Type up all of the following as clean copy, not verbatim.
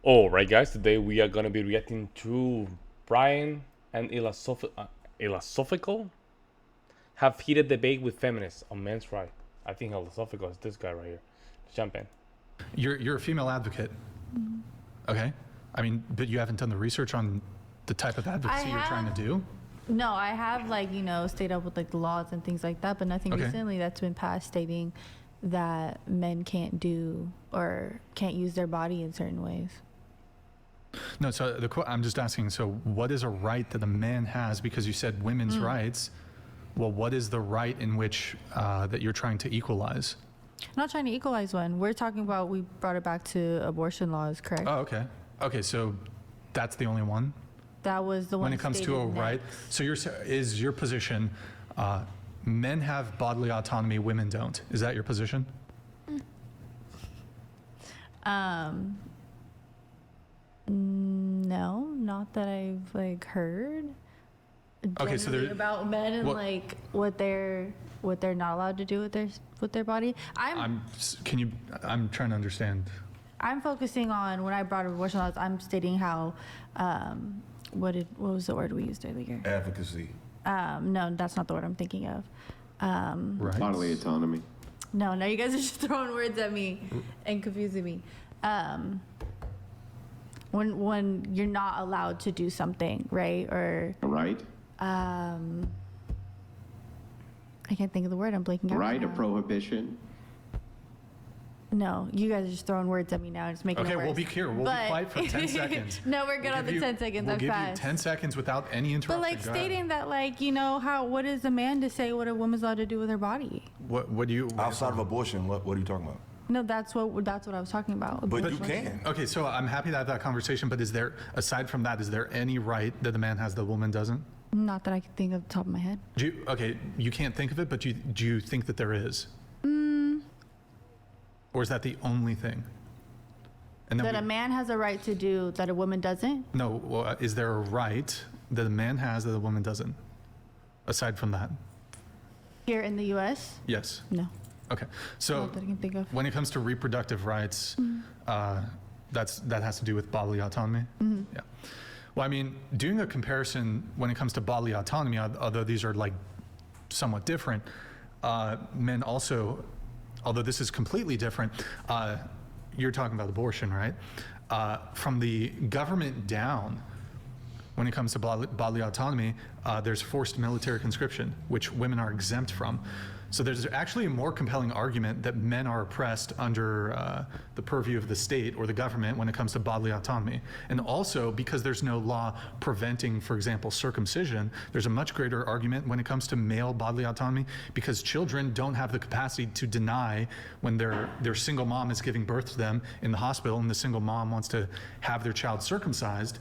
All right, guys. Today we are gonna be reacting to Brian and Philosophical have heated debate with feminists on men's rights. I think Philosophical is this guy right here. Jump in. You're a female advocate, okay? I mean, but you haven't done the research on the type of advocacy you're trying to do? No, I have stayed up with the laws and things like that, but nothing Okay. recently that's been passed stating that men can't do or can't use their body in certain ways. No, so I'm just asking, so what is a right that a man has? Because you said women's rights. Well, what is the right in which that you're trying to equalize? I'm not trying to equalize one. We're talking about, we brought it back to abortion laws, correct? Oh, okay. Okay, so that's the only one? That was the one. When it comes to a stated right, next. so is your position, men have bodily autonomy, women don't. Is that your position? No, not that I've heard. Okay, so Generally there- about men and what- what they're not allowed to do with their body. I'm I'm trying to understand. focusing on when I brought up abortion laws. I'm stating how what was the word we used earlier? Advocacy. No, that's not the word I'm thinking of. Right. Bodily autonomy. No, you guys are just throwing words at me and confusing me. When you're not allowed to do something, right? Or Right? I can't think of the word. I'm blanking out. Right, right a now. prohibition. No, you guys are just throwing words at me now. It's making Okay, it worse. we'll be here. We'll But- be quiet for 10 seconds. No, we're good We'll on the give you- 10 seconds. We'll I'm give fast. you 10 seconds without any interruption. But Go ahead. stating that what is a man to say what a woman's allowed to do with her body? What do you... Outside of abortion, what are you talking about? No, that's what I was talking about. But you can. Okay, so I'm happy to have that conversation, but aside from that, is there any right that a man has that a woman doesn't? Not that I can think of the top of my head. You can't think of it, but do you think that there is? Or is that the only thing? And That a man has a right to do that a woman doesn't? No, well, is there a right that a man has that a woman doesn't? Aside from that? Here in the U.S.? Yes. No. Okay, so Not that I can think of. when it comes to reproductive rights, that has to do with bodily autonomy? Yeah. Well, I mean, doing a comparison when it comes to bodily autonomy, although these are somewhat different, men also, although this is completely different, you're talking about abortion, right? From the government down, when it comes to bodily autonomy, there's forced military conscription, which women are exempt from. So there's actually a more compelling argument that men are oppressed under the purview of the state or the government when it comes to bodily autonomy. And also, because there's no law preventing, for example, circumcision, there's a much greater argument when it comes to male bodily autonomy, because children don't have the capacity to deny when their single mom is giving birth to them in the hospital and the single mom wants to have their child circumcised.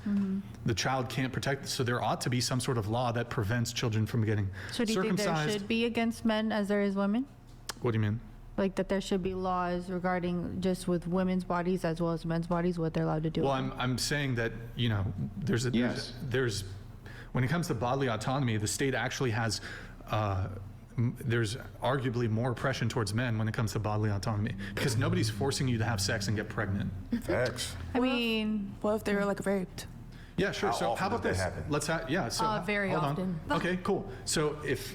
The child can't protect, so there ought to be some sort of law that prevents children from getting So do you think circumcised. there should be against men as there is women? What do you mean? Like that there should be laws regarding just with women's bodies as well as men's bodies, what they're allowed to do? Well, I'm saying that, Yes. there's when it comes to bodily autonomy, the state actually has there's arguably more oppression towards men when it comes to bodily autonomy, because nobody's forcing you to have sex and get pregnant. Facts. I mean, What if they were raped? Yeah, sure. How So often how about does this? that happen? Let's have, yeah. So Very hold often. On. Okay, cool. So if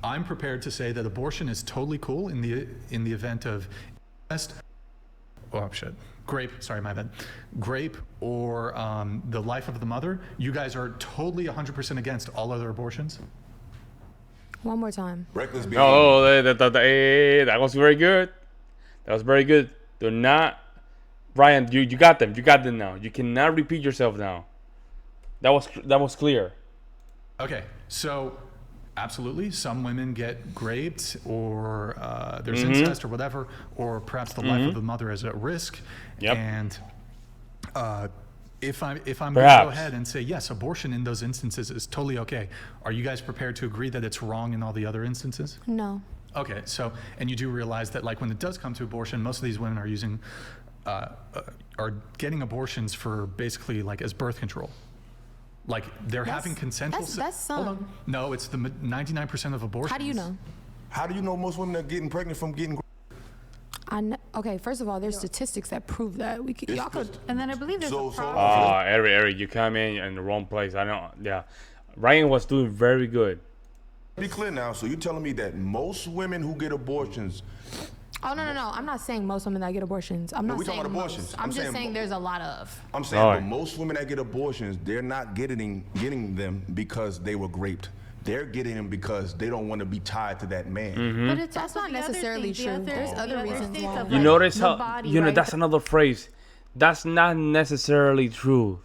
I'm prepared to say that abortion is totally cool in the event of grape. Sorry, my bad. Grape or the life of the mother. You guys are totally 100% against all other abortions. One more time. Reckless behavior. Oh, that was very good. That was very good. Do not, Brian. You got them. You got them now. You cannot repeat yourself now. That was clear. Okay, so absolutely, some women get raped, or there's incest or whatever, or perhaps the life of the mother is at risk. Yep. And if I'm going to go Perhaps. ahead and say yes, abortion in those instances is totally okay, are you guys prepared to agree that it's wrong in all the other instances? No. Okay, so, and you do realize that when it does come to abortion, most of these women are using, are getting abortions for basically as birth control. They're having consensual that's some. Hold on. No, it's the 99% of abortions. How do you know? How do you know most women are getting pregnant from getting? Okay, first of all, there's statistics that prove that. Y'all could. And then I believe there's a So- problem. Eric, you come in the wrong place. I know. Yeah, Ryan was doing very good. Be clear now. So you're telling me that most women who get abortions, Oh no. I'm not saying most women that get abortions. I'm not we talking saying about most. abortions. I'm I'm just saying saying there's a lot of. I'm saying Alright. but most women that get abortions, they're not getting them because they were raped. They're getting them because they don't want to be tied to that man. But it's That's also not the other necessarily thing, the true. There's other the reasons states why. of, You like, notice the how body, right? that's another phrase. That's not necessarily true.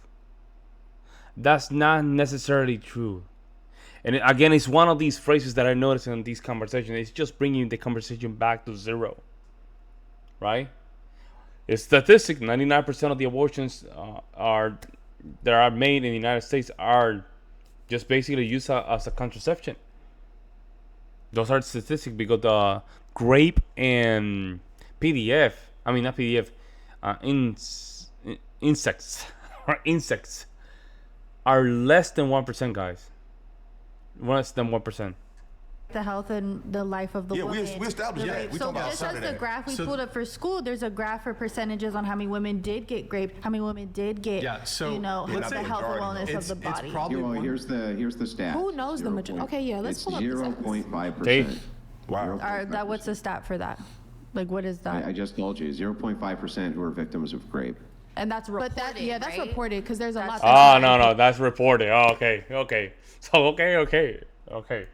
That's not necessarily true. And again, it's one of these phrases that I notice in these conversations. It's just bringing the conversation back to zero, right? It's statistic. 99% of the abortions that are made in the United States are just basically used as a contraception. Those are statistics because the grape and PDF. I mean, not PDF. Insects or insects are less than 1%, guys. Less than 1%. The health and the life of the Yeah, woman. we established The that. rape. We So talking about just outside as of the that. graph we So- pulled up for school, there's a graph for percentages on how many women did get raped, how many women did get, Yeah, so you know, let's the say health and majority, wellness though. of the body. probably Well, one- here's the stat. Who knows the majority? Okay, yeah, let's It's pull up the stats. 0.5%. Wow. What's the stat for that? Like, what is that? I just told you, 0.5% who are victims of rape. And that's reported, But that's right? reported because there's a lot. Oh, no, that's reported. Oh, okay. So, okay.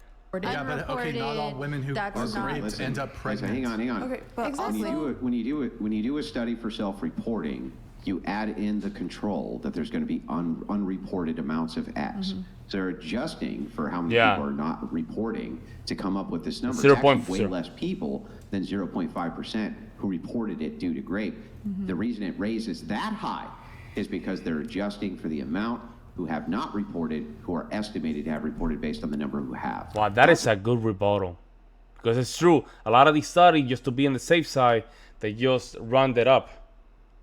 Yeah, but okay, not all women who That's are not- raped end up pregnant. Hang on. Okay, but When also, you do a study for self-reporting, you add in the control that there's going to be unreported amounts of X. So they're adjusting for how many Yeah. people are not reporting to come up with this number. Zero It's point actually way zero. less people than 0.5% who reported it due to rape. The reason it raises that high is because they're adjusting for the amount who have not reported, who are estimated to have reported based on the number who have. Wow, that is a good rebuttal. Because it's true. A lot of these studies, just to be on the safe side, they just round it up.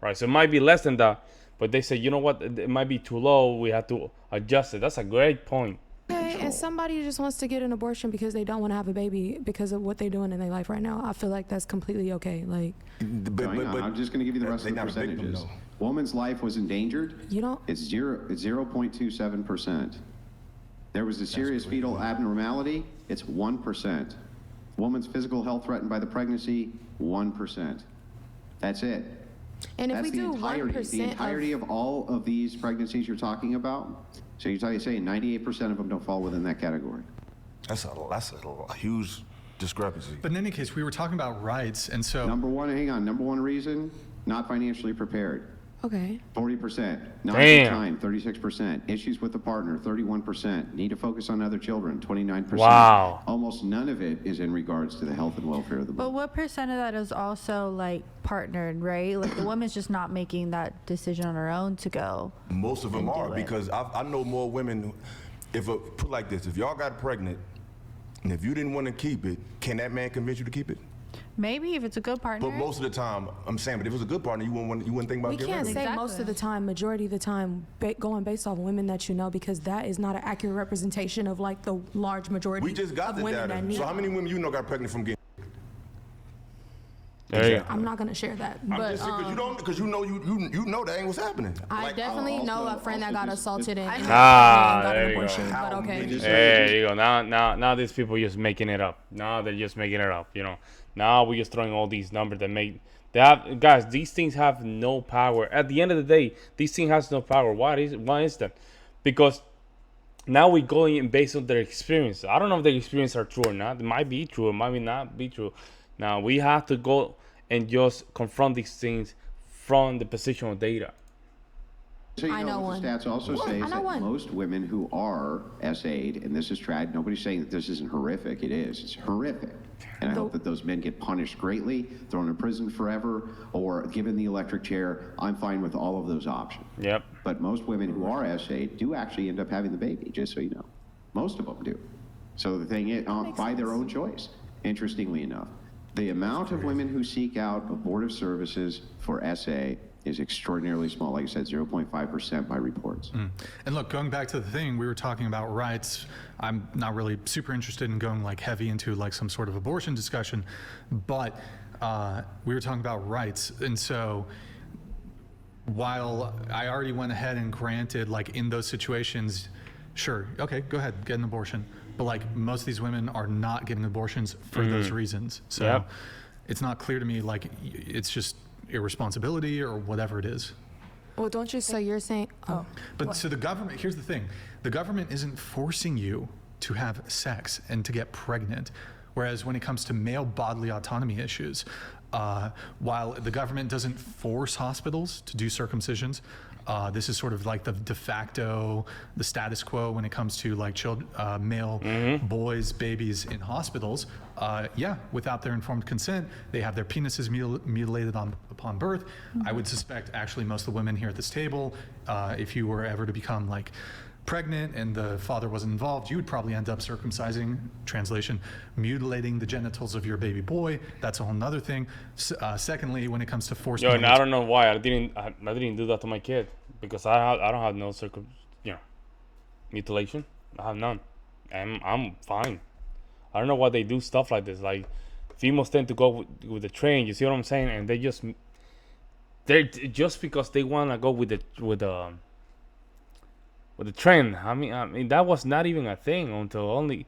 Right? So it might be less than that. But they say, you know what? It might be too low. We have to adjust it. That's a great point. okay, and somebody just wants to get an abortion because they don't want to have a baby because of what they're doing in their life right now. I feel like that's completely okay. Like, So hang on, I'm just going to give you the rest of the they're not a victim, percentages. though. Woman's life was endangered. you don't. It's 0.27%. There was a serious fetal abnormality. It's 1%. Woman's physical health threatened by the pregnancy. 1%. That's it. And if That's we do the 1% entirety of, of all of these pregnancies you're talking about. So you're saying 98% of them don't fall within that category. That's a huge discrepancy. But in any case, we were talking about rights, and so Number one reason, not financially prepared. okay, 40%. Not Damn. good time, 36%. Issues with the partner, 31%. Need to focus on other children, 29%. Wow. Almost none of it is in regards to the health and welfare of the But mother. what percent of that is also like partnered, right? Like the woman's just not making that decision on her own to go. Most of them And do are it. because I know more women. Put it like this: if y'all got pregnant, and if you didn't want to keep it, can that man convince you to keep it? Maybe if it's a good partner. But most of the time, I'm saying, but if it was a good partner, you wouldn't think about we getting can't rid of it. say most of the time, majority of the time, going based off women that you know because that is not an accurate representation of like the large majority We just got of the women data. that need. So how many women you know got pregnant from getting? There you go. I'm not gonna share that, I'm but just saying because you know that ain't what's happening. I Like, definitely know a friend that got just- assaulted and Ah, got there an you go. abortion. But How okay, many- There you go. Now these people just making it up. Now they're just making it up. You know. Now we're just throwing all these numbers that make. They have, guys. These things have no power. At the end of the day, these things has no power. Why is that? Because now we're going in based on their experience. I don't know if their experience are true or not. It might be true. It might not be true. Now we have to go and just confront these things from the position of data. So you I know what the one. stats also say I is know that one. most women who are SA'd, and this is tragic, nobody's saying that this isn't horrific. It is. It's horrific. And I hope that those men get punished greatly, thrown in prison forever, or given the electric chair. I'm fine with all of those options. Yep. But most women who are SA'd do actually end up having the baby, just so you know. Most of them do. So the thing is, by their own choice, interestingly enough. The amount of women who seek out abortive services for SA is extraordinarily small. Like I said, 0.5% by reports. And look, going back to the thing, we were talking about rights. I'm not really super interested in going like heavy into like some sort of abortion discussion, but we were talking about rights. And so while I already went ahead and granted, like in those situations, sure, okay, go ahead, get an abortion. But like most of these women are not getting abortions for those reasons. So Yep. it's not clear to me, like it's just irresponsibility or whatever it is. Well, don't you say you're saying? Oh, But so the government, here's the thing, the government isn't forcing you to have sex and to get pregnant. Whereas when it comes to male bodily autonomy issues, while the government doesn't force hospitals to do circumcisions, this is sort of like the de facto, the status quo when it comes to like male boys, babies in hospitals. Yeah, without their informed consent, they have their penises mutilated upon birth. I would suspect actually most of the women here at this table, if you were ever to become like pregnant and the father wasn't involved, you would probably end up circumcising, translation, mutilating the genitals of your baby boy. That's a whole nother thing. Secondly, when it comes to forced Yo, and I don't know why I didn't do that to my kid, because I don't have no mutilation. I have none. I'm fine. I don't know why they do stuff like this. Like females tend to go with the train. You see what I'm saying? And they're just because they want to go with the trend. I mean that was not even a thing until only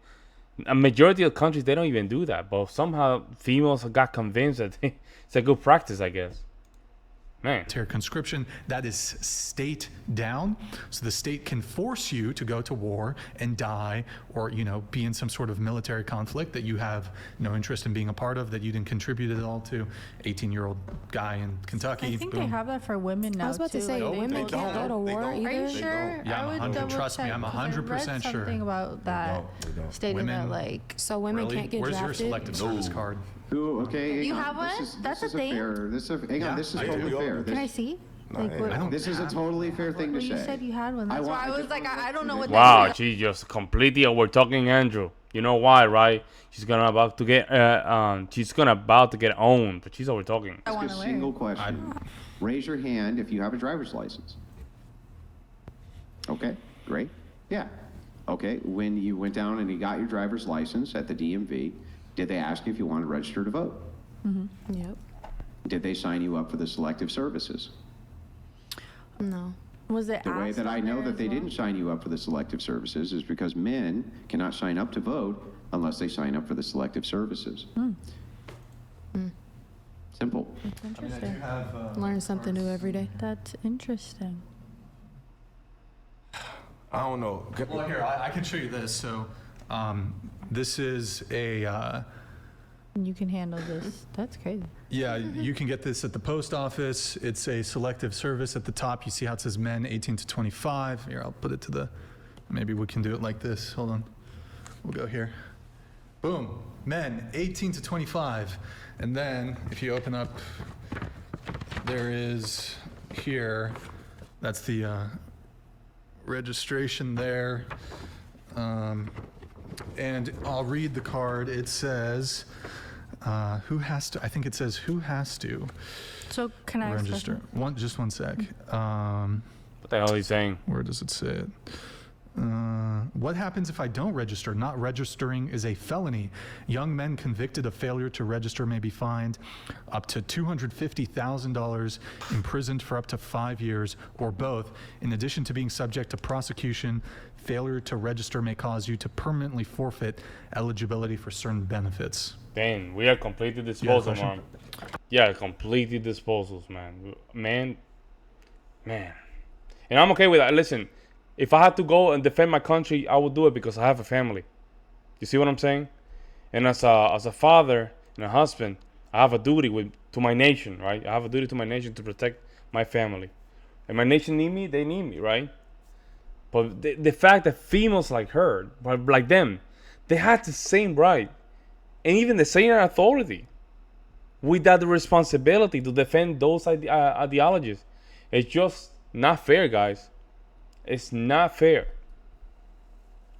a majority of countries. They don't even do that, but somehow females got convinced that it's a good practice, I guess. Man, conscription, that is state down. So the state can force you to go to war and die, or be in some sort of military conflict that you have no interest in being a part of, that you didn't contribute at all to. 18-year-old guy in Kentucky. I think boom. they have that for women now. I was about to too. say like, women they can't go to don't. war Are you either. sure? Yeah, I would 100 double trust me, check, I'm 'cause I 100% read sure. something about that, They don't. stating Women- that like. So women Really? can't get Where's your drafted. selective service card? Ooh, okay. hang You on. have one? This is That's a thing? fair. Hang on. This is I do. totally fair. Can I see? Like what? I don't This is a totally fair thing to Well, say. you said you had one. That's why I was like, I don't know what. wow, that she just completely overtalking Andrew. You know why, right? She's about to get owned, but she's overtalking. I Ask want a to single learn. question. Raise your hand if you have a driver's license. Okay, great. Yeah. Okay, when you went down and you got your driver's license at the DMV, did they ask you if you wanted to register to vote? Yep. Did they sign you up for the selective services? No. Was it The way asked that I on know there that as they well? didn't sign you up for the selective services is because men cannot sign up to vote unless they sign up for the selective services. Simple. That's interesting. Learn something new every day. That's interesting. I don't know. Well, here, I can show you this. So this is a... You can handle this. That's crazy. Yeah, you can get this at the post office. It's a selective service at the top. You see how it says men 18 to 25. Here, I'll put it to the, maybe we can do it like this. Hold on. We'll go here. Boom, men 18 to 25. And then if you open up, there is here, that's the registration there. And I'll read the card. It says, who has to, I think it says who has to So can I ask a register. question? Just one sec. What the hell are you saying? Where does it say it? What happens if I don't register? Not registering is a felony. Young men convicted of failure to register may be fined up to $250,000, imprisoned for up to 5 years, or both. In addition to being subject to prosecution, failure to register may cause you to permanently forfeit eligibility for certain benefits. Dang, we are completely disposal, question? man. Yeah, completely disposals, man. Man. And I'm okay with that. Listen, if I had to go and defend my country, I would do it because I have a family. You see what I'm saying? And as a father and a husband, I have a duty to my nation, right? I have a duty to my nation to protect my family. And my nation need me, they need me, right? But the fact that females like her, like them, they had the same right and even the same authority without the responsibility to defend those ideologies. It's just not fair, guys. It's not fair.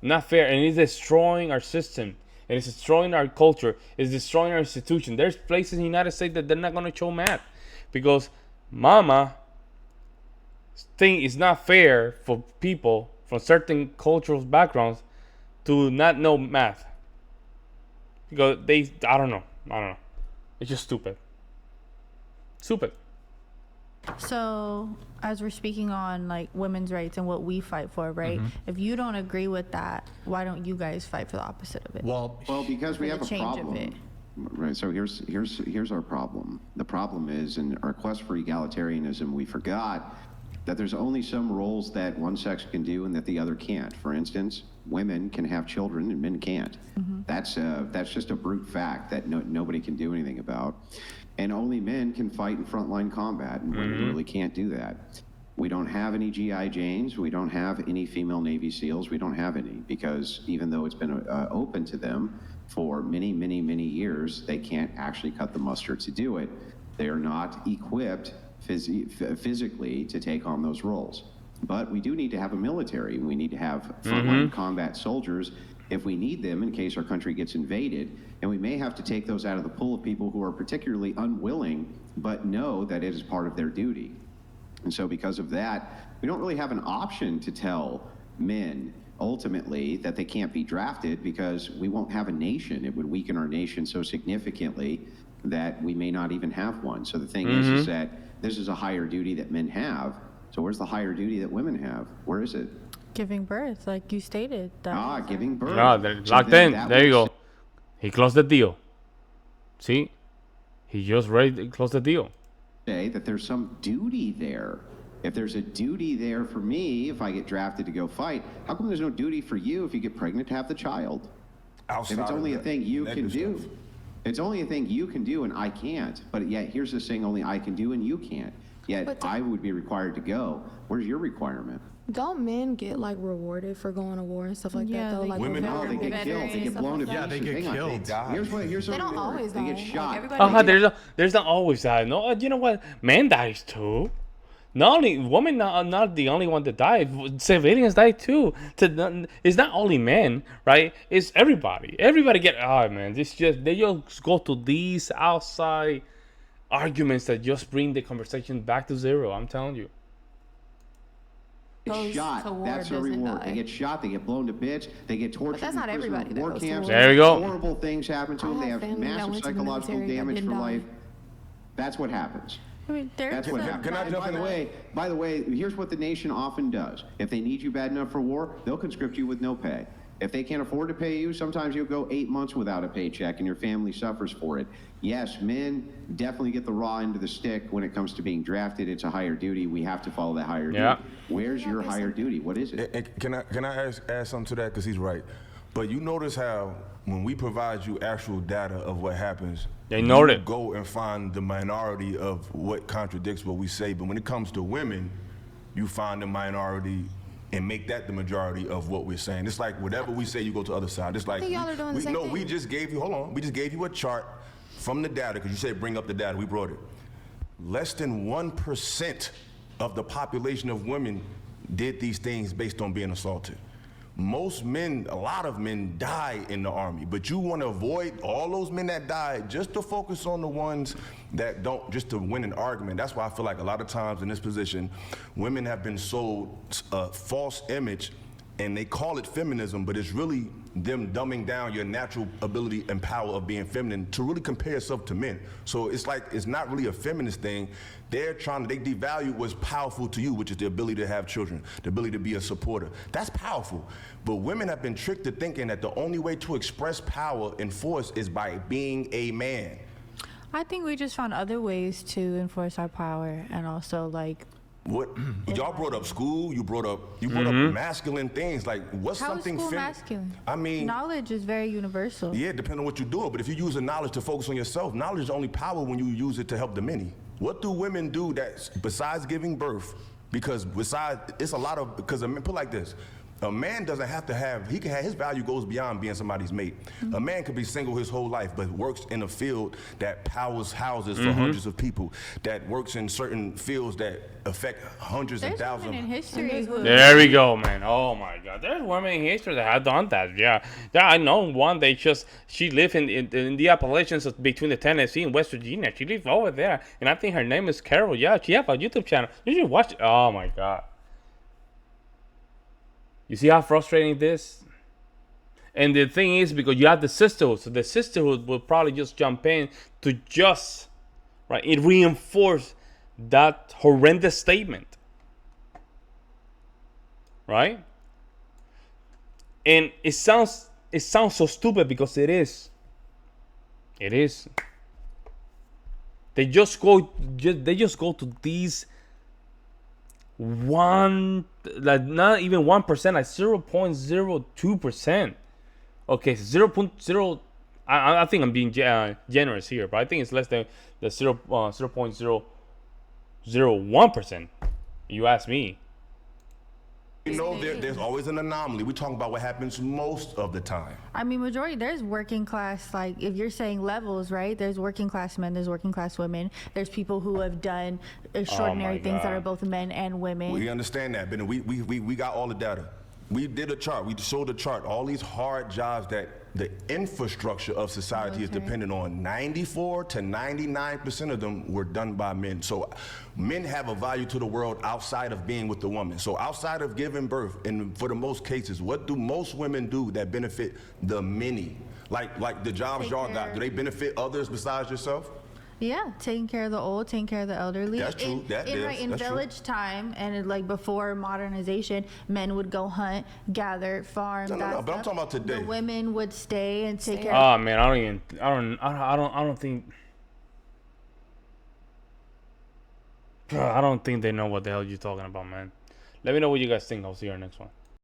Not fair. And it's destroying our system. And it's destroying our culture. It's destroying our institution. There's places in the United States that they're not going to show math. Because mama think it's not fair for people from certain cultural backgrounds to not know math. Because I don't know. It's just stupid. Stupid. So, as we're speaking on like women's rights and what we fight for, right? If you don't agree with that, why don't you guys fight for the opposite of it? Well, Because we For have the a change of problem. it. Right. So here's our problem. The problem is in our quest for egalitarianism, we forgot that there's only some roles that one sex can do and that the other can't. For instance, women can have children and men can't. That's just a brute fact that nobody can do anything about. And only men can fight in frontline combat, and women really can't do that. We don't have any GI Janes. We don't have any female Navy SEALs. We don't have any because even though it's been open to them for many, many, many years, they can't actually cut the mustard to do it. They are not equipped physically to take on those roles. But we do need to have a military. We need to have frontline combat soldiers if we need them in case our country gets invaded. And we may have to take those out of the pool of people who are particularly unwilling, but know that it is part of their duty. And so because of that, we don't really have an option to tell men ultimately that they can't be drafted because we won't have a nation. It would weaken our nation so significantly that we may not even have one. So the thing is that this is a higher duty that men have. So where's the higher duty that women have? Where is it? Giving birth, like you stated. That Giving birth. No, they're So locked then in. that There you was- go. He closed the deal. See? He just ready to close the deal. Say that there's some duty there. If there's a duty there for me, if I get drafted to go fight, how come there's no duty for you if you get pregnant to have the child? Outside If it's of only a the thing you can negative do. stuff. It's only a thing you can do and I can't. But yet here's this thing only I can do and you can't. Yet But I would be required to go. Where's your requirement? Don't men get like rewarded for going to war and stuff like Yeah, that though? they Like get Women- No, they get Veterans killed. They get and blown to stuff Yeah, pieces. they get Hang on. killed. They die. Here's They a don't reward. always They get die. Like, shot. everybody There's not always that. No, you know what? Man dies too. Not only women, not the only one that died. Civilians die too. It's not only men, right? It's everybody. Everybody get. Oh man, this just they just go to these outside arguments that just bring the conversation back to zero. I'm telling you. Get goes to shot. war That's a doesn't reward. die. They get shot. They get blown to bits. They get tortured. that's not in prison, everybody that war goes to camps. war. There we go. Horrible things happen to I them. They have have family that massive went to the psychological military that damage didn't for die. life. That's what happens. I mean, That's what happens. Can I jump by in the there? by the way, here's what the nation often does. If they need you bad enough for war, they'll conscript you with no pay. If they can't afford to pay you, sometimes you'll go 8 months without a paycheck and your family suffers for it. Yes, men definitely get the raw end of the stick when it comes to being drafted. It's a higher duty. We have to follow that higher Yeah. duty. Where's your higher duty? What is it? And can I add something to that? Because he's right. But you notice how when we provide you actual data of what happens, They know you it. go and find the minority of what contradicts what we say. But when it comes to women, you find the minority and make that the majority of what we're saying. It's like whatever we say, you go to the other side. It's like think y'all are doing the same we thing. just gave you. Hold on, we just gave you a chart from the data because you said bring up the data. We brought it. Less than 1% of the population of women did these things based on being assaulted. Most men, a lot of men die in the army, but you want to avoid all those men that died just to focus on the ones that don't, just to win an argument. That's why I feel like a lot of times in this position, women have been sold a false image and they call it feminism, but it's really them dumbing down your natural ability and power of being feminine to really compare yourself to men. So it's like, it's not really a feminist thing. They devalue what's powerful to you, which is the ability to have children, the ability to be a supporter. That's powerful. But women have been tricked to thinking that the only way to express power and force is by being a man. I think we just found other ways to enforce our power and also like. What y'all brought up school, you brought up masculine things. Like what's How is something school masculine? I mean, Knowledge is very universal. yeah, depending on what you do. But if you use the knowledge to focus on yourself, knowledge is only power when you use it to help the many. What do women do that besides giving birth? Because it's a lot of, because put it like this. A man doesn't have to have, he can have, his value goes beyond being somebody's mate. A man could be single his whole life, but works in a field that powers houses for hundreds of people, that works in certain fields that affect hundreds and There's thousands women in of. history who. There we go, man. Oh my God, there's women in history that have done that. Yeah, I know one. She lived in the Appalachians between the Tennessee and West Virginia. She lived over there, and I think her name is Carol. Yeah, she have a YouTube channel. You should watch it. Oh my God. You see how frustrating this? And the thing is, because you have the sisterhood, so the sisterhood will probably just jump in to just, right, it reinforce that horrendous statement, right? And it sounds so stupid because it is. It is. They just go to these one, like not even 1%, like 0.02%. Okay, 0.0. I think I'm being generous here, but I think it's less than the 0.001%. You ask me. You know, there's always an anomaly. We're talking about what happens most of the time. I mean, majority, there's working class, like if you're saying levels, right? There's working class men, there's working class women. There's people who have done extraordinary things that are both men and women. We understand that, but we got all the data. We did a chart. We showed a chart. All these hard jobs that the infrastructure of society is dependent on, 94 to 99% of them were done by men. So men have a value to the world outside of being with the woman. So outside of giving birth, and for the most cases, what do most women do that benefit the many? Like the jobs y'all got, do they benefit others besides yourself? Yeah, taking care of the old, taking care of the elderly. That's true. In village time and like before modernization, men would go hunt, gather, farm. No, but I'm talking about today. The women would stay and take care. Oh man, I don't think they know what the hell you're talking about, man. Let me know what you guys think. I'll see you in our next one.